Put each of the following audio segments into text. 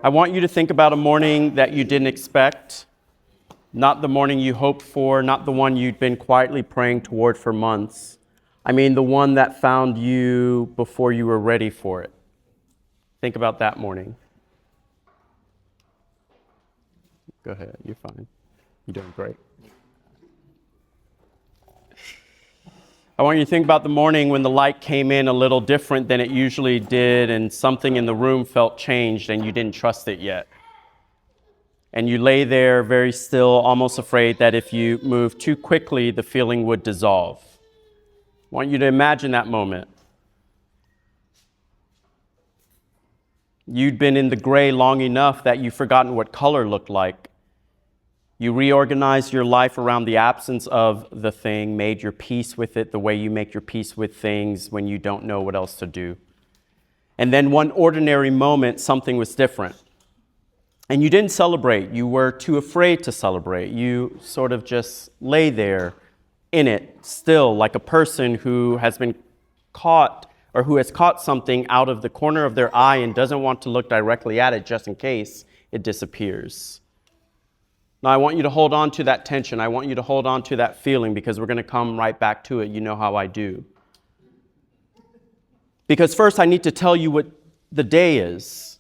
I want you to think about a morning that you didn't expect, not the morning you hoped for, not the one you'd been quietly praying toward for months. I mean, the one that found you before you were ready for it. Think about that morning. Go ahead, you're fine. You're doing great. I want you to think about the morning when the light came in a little different than it usually did and something in the room felt changed and you didn't trust it yet. And you lay there very still, almost afraid that if you moved too quickly, the feeling would dissolve. I want you to imagine that moment. You'd been in the gray long enough that you've forgotten what color looked like. You reorganized your life around the absence of the thing, made your peace with it the way you make your peace with things when you don't know what else to do. And then one ordinary moment, something was different. And you didn't celebrate. You were too afraid to celebrate. You sort of just lay there in it, still, like a person who has been caught or who has caught something out of the corner of their eye and doesn't want to look directly at it just in case it disappears. Now, I want you to hold on to that tension. I want you to hold on to that feeling because we're going to come right back to it. You know how I do. Because first, I need to tell you what the day is.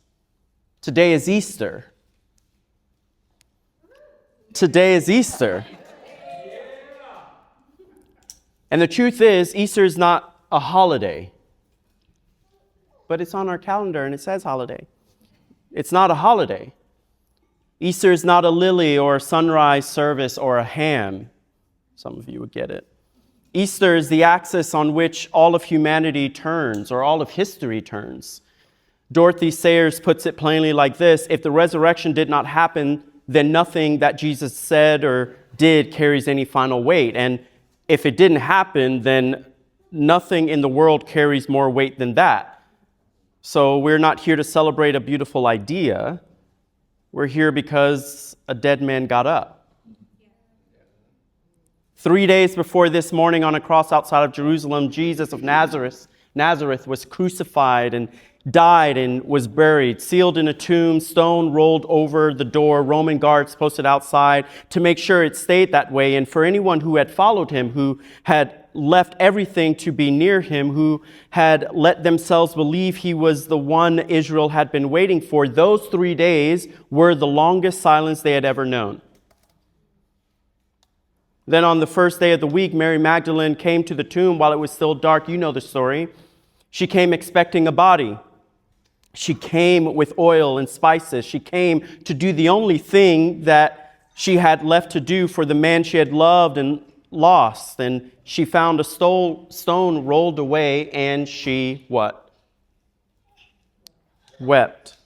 Today is Easter. Today is Easter. And the truth is, Easter is not a holiday. But it's on our calendar and it says holiday. It's not a holiday. Easter is not a lily or a sunrise service or a ham. Some of you would get it. Easter is the axis on which all of humanity turns, or all of history turns. Dorothy Sayers puts it plainly like this: if the resurrection did not happen, then nothing that Jesus said or did carries any final weight. And if it didn't happen, then nothing in the world carries more weight than that. So we're not here to celebrate a beautiful idea. We're here because a dead man got up. 3 days before this morning on a cross outside of Jerusalem, Jesus of Nazareth was crucified and died and was buried, sealed in a tomb, stone rolled over the door, Roman guards posted outside to make sure it stayed that way. And for anyone who had followed him, who had left everything to be near him, who had let themselves believe he was the one Israel had been waiting for, those 3 days were the longest silence they had ever known. Then on the first day of the week, Mary Magdalene came to the tomb while it was still dark. You know the story. She came expecting a body. She came with oil and spices. She came to do the only thing that she had left to do for the man she had loved and lost. And she found a stone rolled away, and she what? Wept.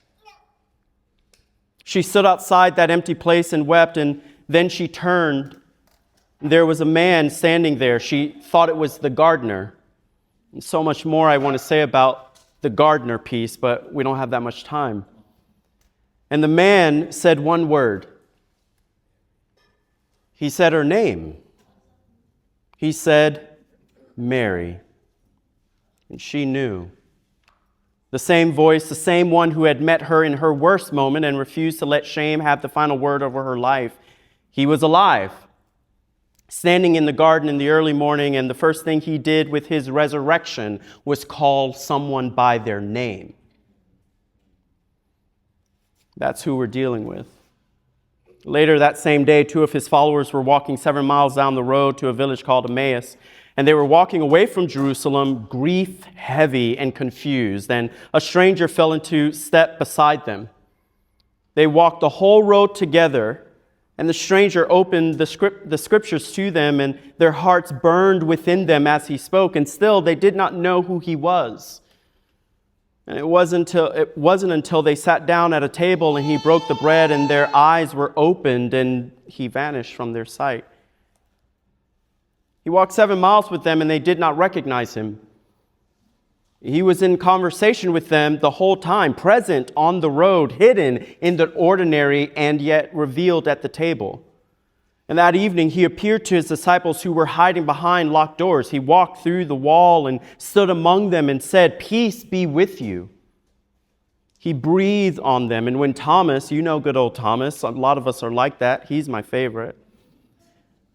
She stood outside that empty place and wept, and then she turned. There was a man standing there. She thought it was the gardener. And so much more I want to say about the gardener piece, but we don't have that much time. And the man said one word. He said her name. He said, Mary. And she knew. The same voice, the same one who had met her in her worst moment and refused to let shame have the final word over her life. He was alive, standing in the garden in the early morning, and the first thing he did with his resurrection was call someone by their name. That's who we're dealing with. Later that same day, 2 of his followers were walking 7 miles down the road to a village called Emmaus, and they were walking away from Jerusalem, grief heavy and confused, and a stranger fell into step beside them. They walked the whole road together, and the stranger opened the scriptures to them, and their hearts burned within them as he spoke, and still they did not know who he was. And it wasn't until they sat down at a table and he broke the bread and their eyes were opened and he vanished from their sight. He walked 7 miles with them and they did not recognize him. He was in conversation with them the whole time, present on the road, hidden in the ordinary and yet revealed at the table. And that evening, he appeared to his disciples who were hiding behind locked doors. He walked through the wall and stood among them and said, "Peace be with you." He breathed on them. And when Thomas, you know good old Thomas, a lot of us are like that. He's my favorite.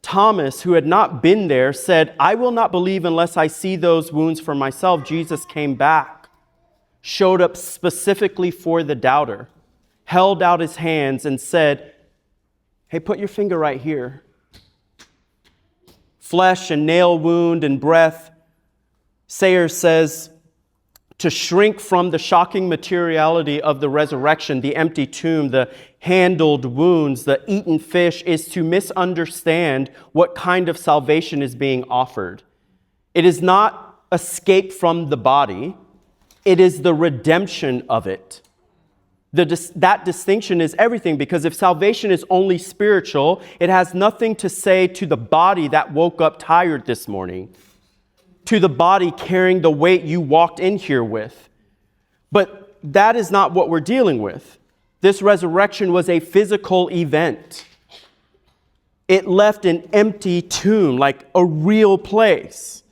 Thomas, who had not been there, said, "I will not believe unless I see those wounds for myself." Jesus came back, showed up specifically for the doubter, held out his hands and said, "Hey, put your finger right here." Flesh and nail wound and breath. Sayers says, to shrink from the shocking materiality of the resurrection, the empty tomb, the handled wounds, the eaten fish, is to misunderstand what kind of salvation is being offered. It is not escape from the body. It is the redemption of it. That distinction is everything, because if salvation is only spiritual, it has nothing to say to the body that woke up tired this morning, to the body carrying the weight you walked in here with. But that is not what we're dealing with. This resurrection was a physical event. It left an empty tomb, like a real place.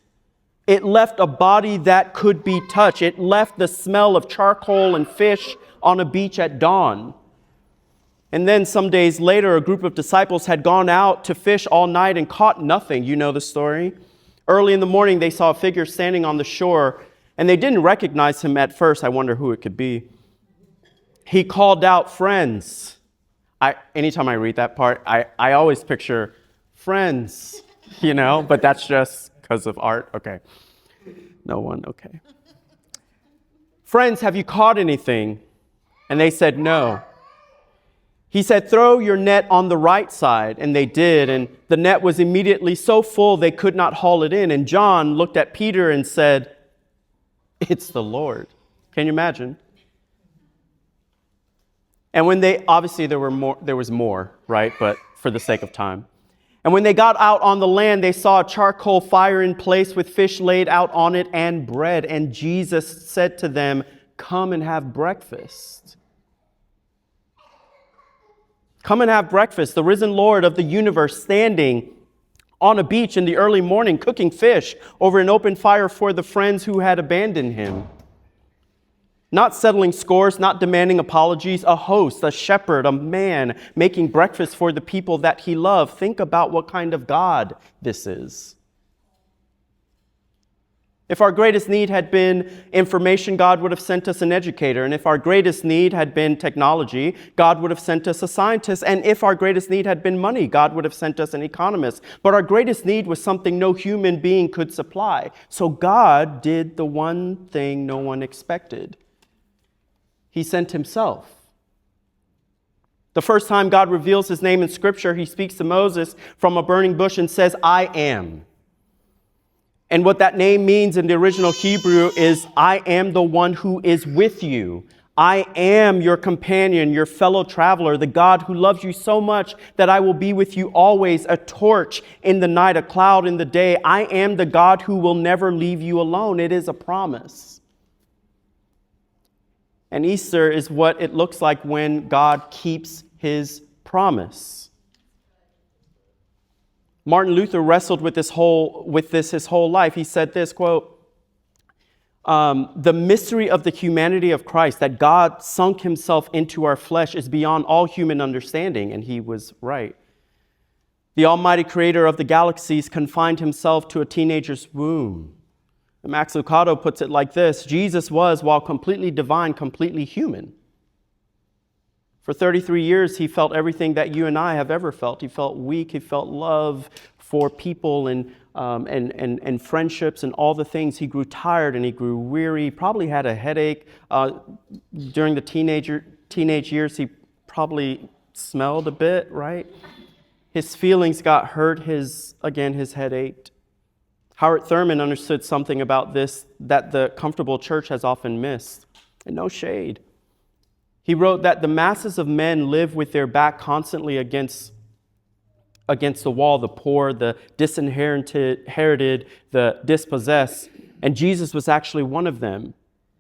It left a body that could be touched. It left the smell of charcoal and fish on a beach at dawn. And then some days later, a group of disciples had gone out to fish all night and caught nothing. You know the story. Early in the morning, they saw a figure standing on the shore, and they didn't recognize him at first. I wonder who it could be. He called out, "Friends." Anytime I read that part, I always picture friends, but that's just because of art. Okay. No one, okay. "Friends, have you caught anything?" And they said, "No." He said, "Throw your net on the right side." And they did. And the net was immediately so full they could not haul it in. And John looked at Peter and said, "It's the Lord." Can you imagine? And when obviously there was more, right? But for the sake of time. "And when they got out on the land, they saw a charcoal fire in place with fish laid out on it and bread. And Jesus said to them, 'Come and have breakfast.'" Come and have breakfast. The risen Lord of the universe standing on a beach in the early morning, cooking fish over an open fire for the friends who had abandoned him. Not settling scores, not demanding apologies, a host, a shepherd, a man making breakfast for the people that he loved. Think about what kind of God this is. If our greatest need had been information, God would have sent us an educator. And if our greatest need had been technology, God would have sent us a scientist. And if our greatest need had been money, God would have sent us an economist. But our greatest need was something no human being could supply. So God did the one thing no one expected. He sent himself. The first time God reveals his name in Scripture, he speaks to Moses from a burning bush and says, "I am." And what that name means in the original Hebrew is, "I am the one who is with you. I am your companion, your fellow traveler, the God who loves you so much that I will be with you always, a torch in the night, a cloud in the day. I am the God who will never leave you alone." It is a promise. And Easter is what it looks like when God keeps his promise. Martin Luther wrestled with this his whole life. He said this, quote, "The mystery of the humanity of Christ, that God sunk himself into our flesh, is beyond all human understanding." And he was right. "The almighty creator of the galaxies confined himself to a teenager's womb." And Max Lucado puts it like this: Jesus was, while completely divine, completely human. For 33 years, he felt everything that you and I have ever felt. He felt weak. He felt love for people and friendships and all the things. He grew tired and he grew weary. He probably had a headache. During the teenage years, he probably smelled a bit, right? His feelings got hurt. His head ached. Howard Thurman understood something about this that the comfortable church has often missed. And no shade. He wrote that the masses of men live with their back constantly against the wall, the poor, the disinherited, the dispossessed. And Jesus was actually one of them,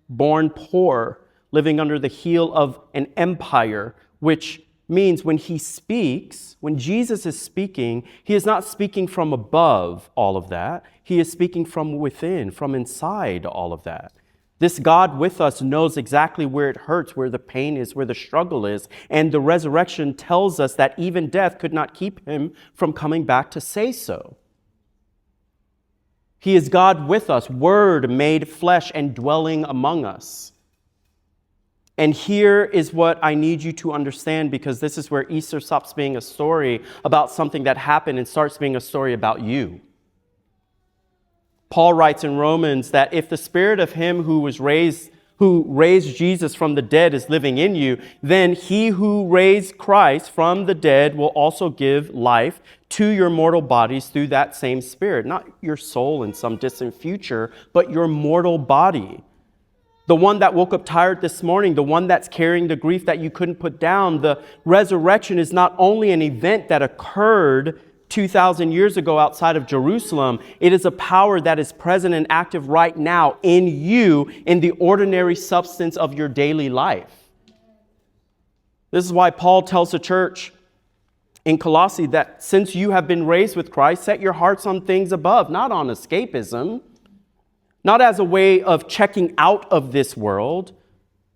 born poor, living under the heel of an empire, which means when Jesus is speaking, he is not speaking from above all of that. He is speaking from within, from inside all of that. This God with us knows exactly where it hurts, where the pain is, where the struggle is. And the resurrection tells us that even death could not keep him from coming back to say so. He is God with us, Word made flesh and dwelling among us. And here is what I need you to understand, because this is where Easter stops being a story about something that happened and starts being a story about you. Paul writes in Romans that if the spirit of him who raised Jesus from the dead is living in you, then he who raised Christ from the dead will also give life to your mortal bodies through that same spirit. Not your soul in some distant future, but your mortal body. The one that woke up tired this morning, the one that's carrying the grief that you couldn't put down. The resurrection is not only an event that occurred 2,000 years ago outside of Jerusalem. It is a power that is present and active right now in you, in the ordinary substance of your daily life. This is why Paul tells the church in Colossae that since you have been raised with Christ, set your hearts on things above, not on escapism, not as a way of checking out of this world,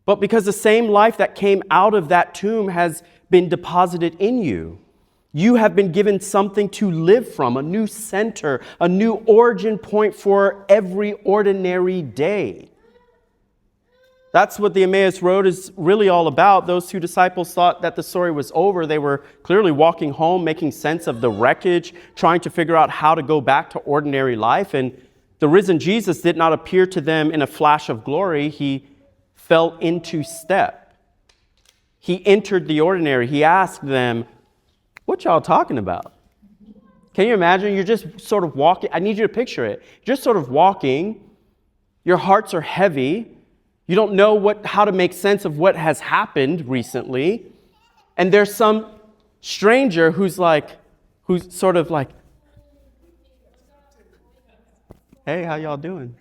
but because the same life that came out of that tomb has been deposited in you. You have been given something to live from, a new center, a new origin point for every ordinary day. That's what the Emmaus Road is really all about. Those two disciples thought that the story was over. They were clearly walking home, making sense of the wreckage, trying to figure out how to go back to ordinary life. And the risen Jesus did not appear to them in a flash of glory. He fell into step. He entered the ordinary. He asked them, "What y'all talking about?" Can you imagine? You're just sort of walking. I need you to picture it. You're just sort of walking. Your hearts are heavy. You don't know how to make sense of what has happened recently. And there's some stranger who's sort of like, "Hey, how y'all doing?"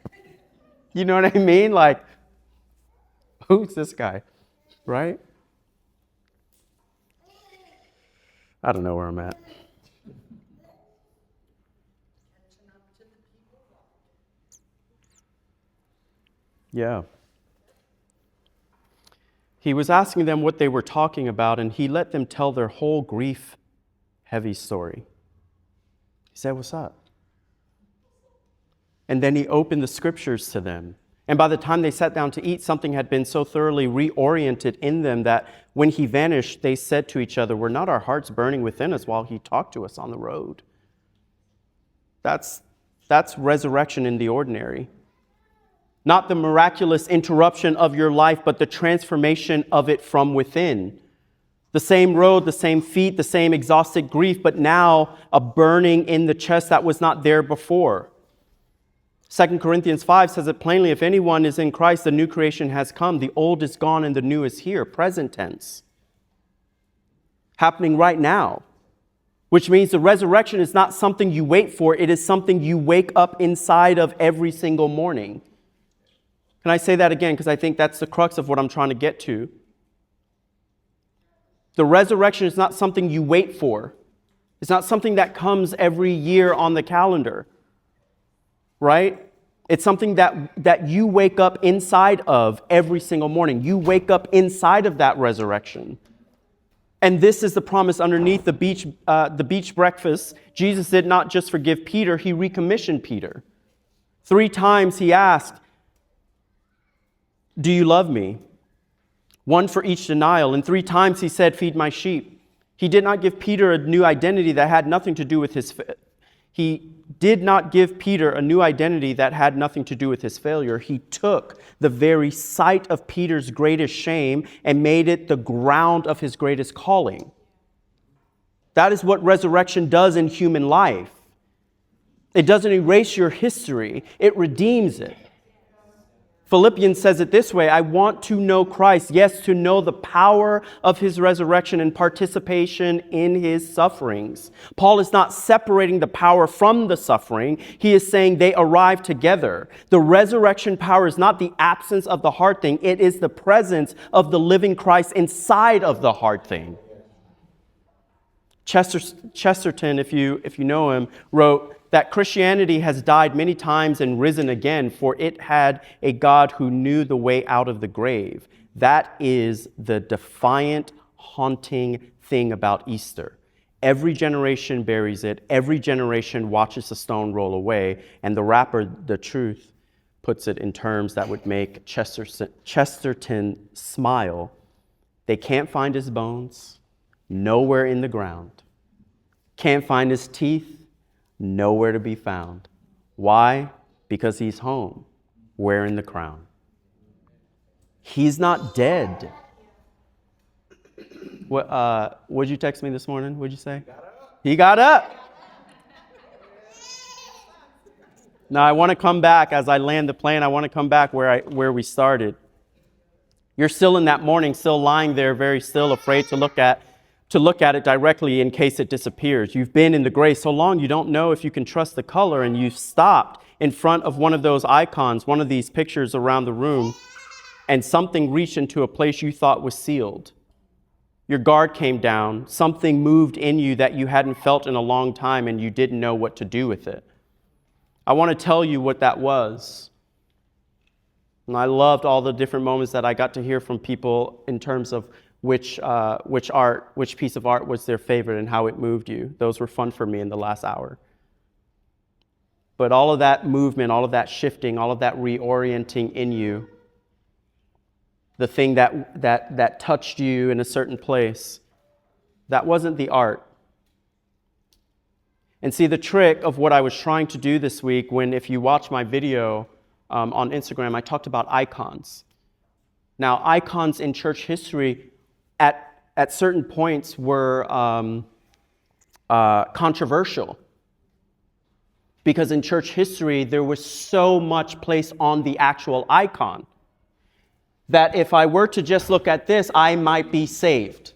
You know what I mean? Like, who's this guy? Right? I don't know where I'm at. Yeah. He was asking them what they were talking about, and he let them tell their whole grief-heavy story. He said, "What's up?" And then he opened the scriptures to them. And by the time they sat down to eat, something had been so thoroughly reoriented in them that when he vanished, they said to each other, "Were not our hearts burning within us while he talked to us on the road?" That's resurrection in the ordinary. Not the miraculous interruption of your life, but the transformation of it from within. The same road, the same feet, the same exhausted grief, but now a burning in the chest that was not there before. 2 Corinthians 5 says it plainly, if anyone is in Christ, the new creation has come. The old is gone and the new is here. Present tense. Happening right now. Which means the resurrection is not something you wait for. It is something you wake up inside of every single morning. Can I say that again? Because I think that's the crux of what I'm trying to get to. The resurrection is not something you wait for. It's not something that comes every year on the calendar. Right? It's something that you wake up inside of every single morning. You wake up inside of that resurrection. And this is the promise underneath the beach breakfast. Jesus did not just forgive Peter, he recommissioned Peter. 3 times he asked, "Do you love me?" 1 for each denial. And 3 times he said, "Feed my sheep." He did not give Peter a new identity that had nothing to do with his He did not give Peter a new identity that had nothing to do with his failure. He took the very site of Peter's greatest shame and made it the ground of his greatest calling. That is what resurrection does in human life. It doesn't erase your history, it redeems it. Philippians says it this way, I want to know Christ, yes, to know the power of his resurrection and participation in his sufferings. Paul is not separating the power from the suffering. He is saying they arrive together. The resurrection power is not the absence of the hard thing. It is the presence of the living Christ inside of the hard thing. Chesterton, if you know him, wrote that Christianity has died many times and risen again, for it had a God who knew the way out of the grave. That is the defiant, haunting thing about Easter. Every generation buries it. Every generation watches the stone roll away. And the rapper, The Truth, puts it in terms that would make Chesterton smile. They can't find his bones, nowhere in the ground. Can't find his teeth, nowhere to be found. Why? Because he's home, wearing the crown. He's not dead. What'd you text me this morning? What'd you say? He got up. Now I want to come back as I land the plane. I want to come back where we started. You're still in that morning, still lying there, very still, afraid to look at it directly in case it disappears. You've been in the gray so long you don't know if you can trust the color, and you've stopped in front of one of those icons, one of these pictures around the room, and something reached into a place you thought was sealed. Your guard came down, something moved in you that you hadn't felt in a long time, and you didn't know what to do with it. I want to tell you what that was. And I loved all the different moments that I got to hear from people in terms of which piece of art was their favorite and how it moved you. Those were fun for me in the last hour. But all of that movement, all of that shifting, all of that reorienting in you, the thing that touched you in a certain place, that wasn't the art. And see, the trick of what I was trying to do this week, if you watch my video on Instagram, I talked about icons. Now, icons in church history at certain points were controversial. Because in church history, there was so much placed on the actual icon that if I were to just look at this, I might be saved.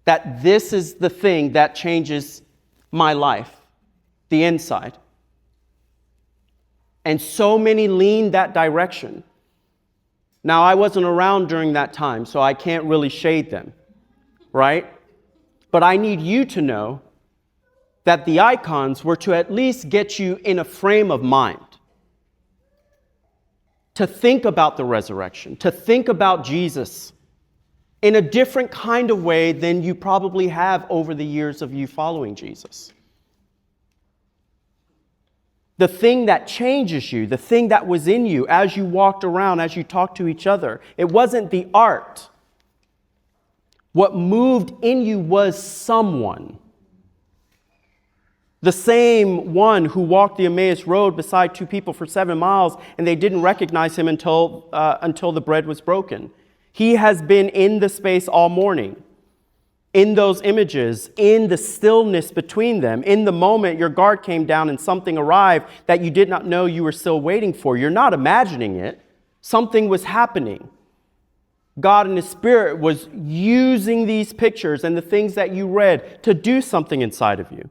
That this is the thing that changes my life, the inside. And so many lean that direction. Now, I wasn't around during that time, so I can't really shade them, right? But I need you to know that the icons were to at least get you in a frame of mind to think about the resurrection, to think about Jesus in a different kind of way than you probably have over the years of you following Jesus. The thing that changes you, the thing that was in you as you walked around, as you talked to each other, it wasn't the art. What moved in you was someone. The same one who walked the Emmaus road beside two people for 7 miles, and they didn't recognize him until the bread was broken. He has been in the space all morning, in those images, in the stillness between them. In the moment your guard came down and something arrived that you did not know you were still waiting for. You're not imagining it. Something was happening. God in His Spirit was using these pictures and the things that you read to do something inside of you.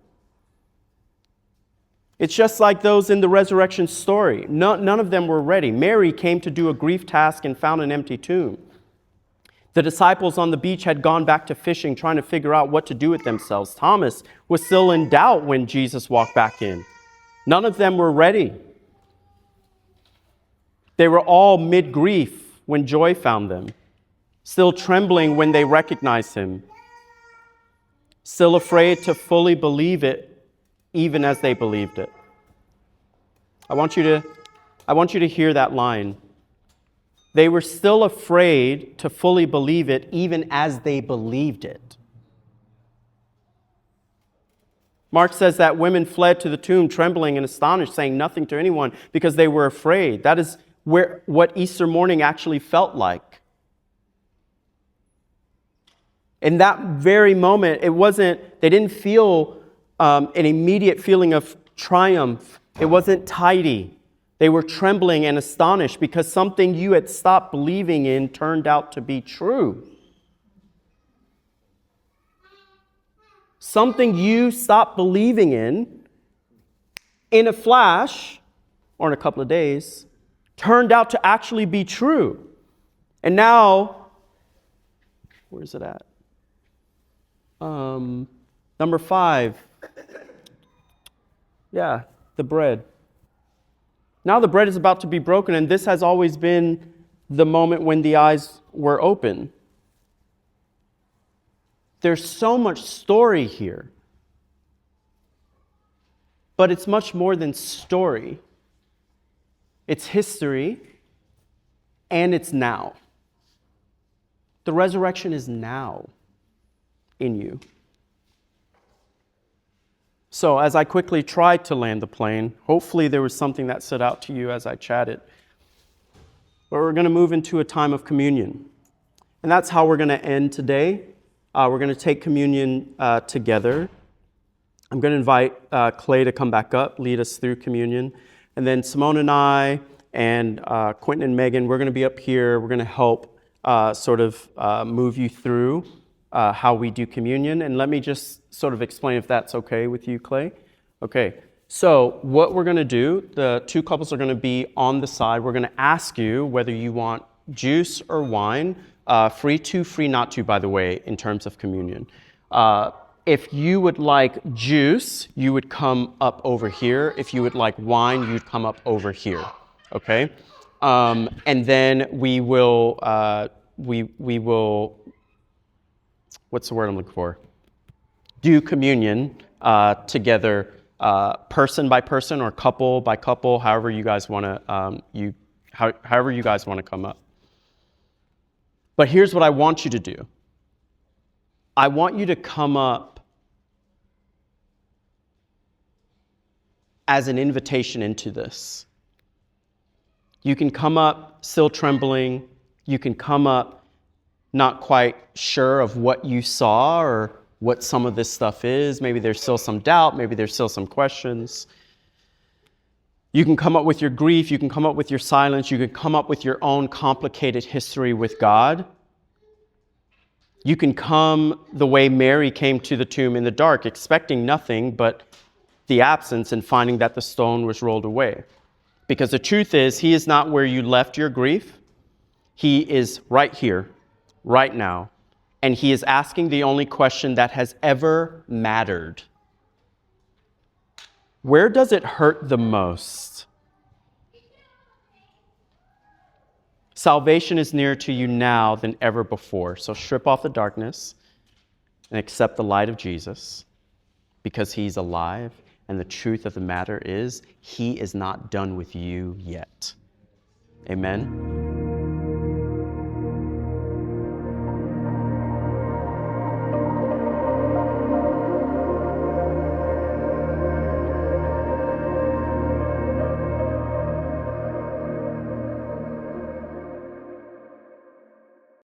It's just like those in the resurrection story. None of them were ready. Mary came to do a grief task and found an empty tomb. The disciples on the beach had gone back to fishing, trying to figure out what to do with themselves. Thomas was still in doubt when Jesus walked back in. None of them were ready. They were all mid-grief when joy found them, still trembling when they recognized Him, still afraid to fully believe it, even as they believed it. I want you to hear that line. They were still afraid to fully believe it, even as they believed it. Mark says that women fled to the tomb trembling and astonished, saying nothing to anyone because they were afraid. That is what Easter morning actually felt like. In that very moment, they didn't feel an immediate feeling of triumph. It wasn't tidy. They were trembling and astonished because something you had stopped believing in turned out to be true. Something you stopped believing in a flash, or in a couple of days, turned out to actually be true. And now, where's it at? Number 5. Yeah, the bread. Now the bread is about to be broken, and this has always been the moment when the eyes were open. There's so much story here. But it's much more than story. It's history, and it's now. The resurrection is now in you. So as I quickly tried to land the plane, hopefully there was something that stood out to you as I chatted. But we're going to move into a time of communion. And that's how we're going to end today. We're going to take communion together. I'm going to invite Clay to come back up, lead us through communion. And then Simone and I and Quentin and Megan, we're going to be up here. We're going to help move you through how we do communion. And let me just sort of explain if that's okay with you, Clay. Okay, so what we're going to do, the two couples are going to be on the side. We're going to ask you whether you want juice or wine. Free to, free not to, by the way, in terms of communion. If you would like juice, you would come up over here. If you would like wine, you'd come up over here. Okay? And then we will, what's the word I'm looking for? Do communion together, person by person or couple by couple, however you guys want to, however you guys want to come up. But here's what I want you to do. I want you to come up as an invitation into this. You can come up still trembling. You can come up not quite sure of what you saw or what some of this stuff is. Maybe there's still some doubt. Maybe there's still some questions. You can come up with your grief. You can come up with your silence. You can come up with your own complicated history with God. You can come the way Mary came to the tomb in the dark, expecting nothing but the absence and finding that the stone was rolled away. Because the truth is, He is not where you left your grief. He is right here, right now. And He is asking the only question that has ever mattered. Where does it hurt the most? Salvation is nearer to you now than ever before. So strip off the darkness and accept the light of Jesus because He's alive. And the truth of the matter is, He is not done with you yet. Amen.